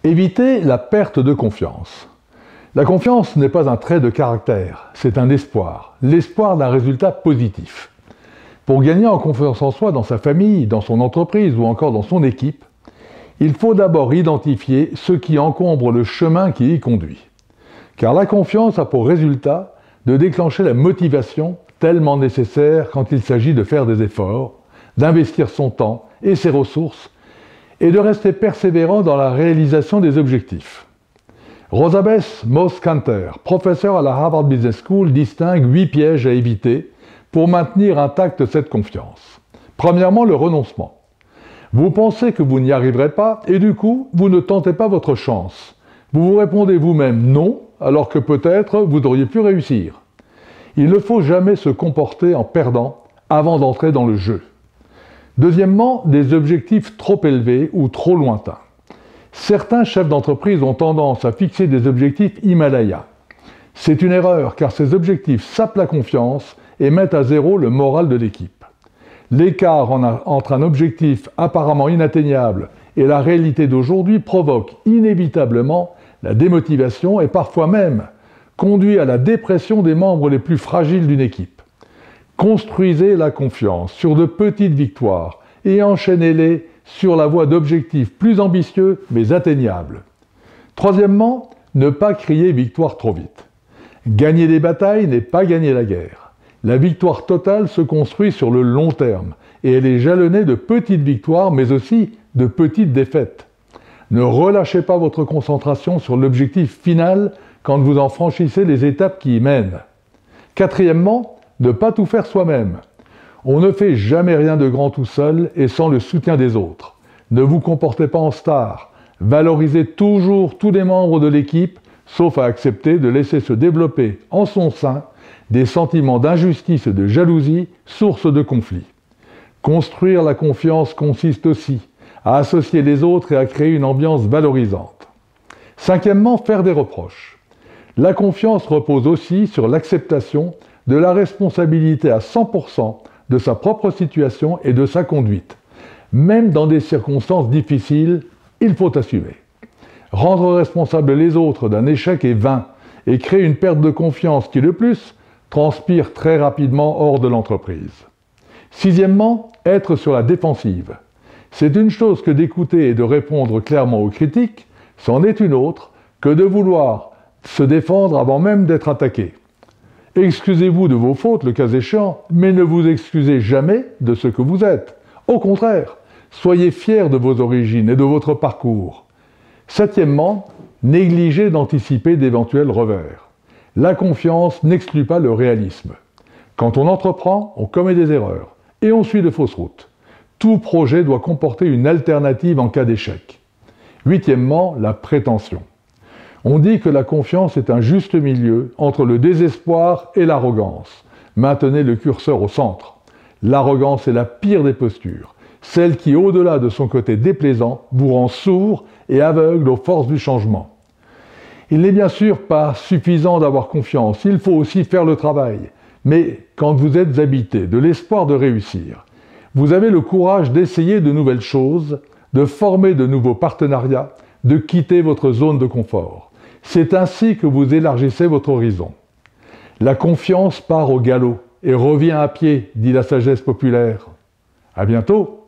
Évitez la perte de confiance. La confiance n'est pas un trait de caractère, c'est un espoir, l'espoir d'un résultat positif. Pour gagner en confiance en soi dans sa famille, dans son entreprise ou encore dans son équipe, il faut d'abord identifier ce qui encombre le chemin qui y conduit. Car la confiance a pour résultat de déclencher la motivation tellement nécessaire quand il s'agit de faire des efforts, d'investir son temps et ses ressources et de rester persévérant dans la réalisation des objectifs. Rosabeth Moss-Kanter, professeure à la Harvard Business School, distingue 8 pièges à éviter pour maintenir intacte cette confiance. Premièrement, le renoncement. Vous pensez que vous n'y arriverez pas et du coup, vous ne tentez pas votre chance. Vous vous répondez vous-même non, alors que peut-être vous auriez pu réussir. Il ne faut jamais se comporter en perdant avant d'entrer dans le jeu. Deuxièmement, des objectifs trop élevés ou trop lointains. Certains chefs d'entreprise ont tendance à fixer des objectifs Himalaya. C'est une erreur car ces objectifs sapent la confiance et mettent à zéro le moral de l'équipe. L'écart entre un objectif apparemment inatteignable et la réalité d'aujourd'hui provoque inévitablement la démotivation et parfois même conduit à la dépression des membres les plus fragiles d'une équipe. Construisez la confiance sur de petites victoires et enchaînez-les sur la voie d'objectifs plus ambitieux mais atteignables. Troisièmement, ne pas crier victoire trop vite. Gagner des batailles n'est pas gagner la guerre. La victoire totale se construit sur le long terme et elle est jalonnée de petites victoires mais aussi de petites défaites. Ne relâchez pas votre concentration sur l'objectif final quand vous en franchissez les étapes qui y mènent. Quatrièmement, ne pas tout faire soi-même. On ne fait jamais rien de grand tout seul et sans le soutien des autres. Ne vous comportez pas en star. Valorisez toujours tous les membres de l'équipe, sauf à accepter de laisser se développer en son sein des sentiments d'injustice et de jalousie, source de conflits. Construire la confiance consiste aussi à associer les autres et à créer une ambiance valorisante. Cinquièmement, faire des reproches. La confiance repose aussi sur l'acceptation de la responsabilité à 100% de sa propre situation et de sa conduite. Même dans des circonstances difficiles, il faut assumer. Rendre responsables les autres d'un échec est vain et crée une perte de confiance qui, de plus, transpire très rapidement hors de l'entreprise. Sixièmement, être sur la défensive. C'est une chose que d'écouter et de répondre clairement aux critiques, c'en est une autre que de vouloir se défendre avant même d'être attaqué. Excusez-vous de vos fautes, le cas échéant, mais ne vous excusez jamais de ce que vous êtes. Au contraire, soyez fiers de vos origines et de votre parcours. Septièmement, négligez d'anticiper d'éventuels revers. La confiance n'exclut pas le réalisme. Quand on entreprend, on commet des erreurs et on suit de fausses routes. Tout projet doit comporter une alternative en cas d'échec. Huitièmement, la prétention. On dit que la confiance est un juste milieu entre le désespoir et l'arrogance. Maintenez le curseur au centre. L'arrogance est la pire des postures, celle qui, au-delà de son côté déplaisant, vous rend sourd et aveugle aux forces du changement. Il n'est bien sûr pas suffisant d'avoir confiance, il faut aussi faire le travail. Mais quand vous êtes habité de l'espoir de réussir, vous avez le courage d'essayer de nouvelles choses, de former de nouveaux partenariats, de quitter votre zone de confort. C'est ainsi que vous élargissez votre horizon. La confiance part au galop et revient à pied, dit la sagesse populaire. À bientôt!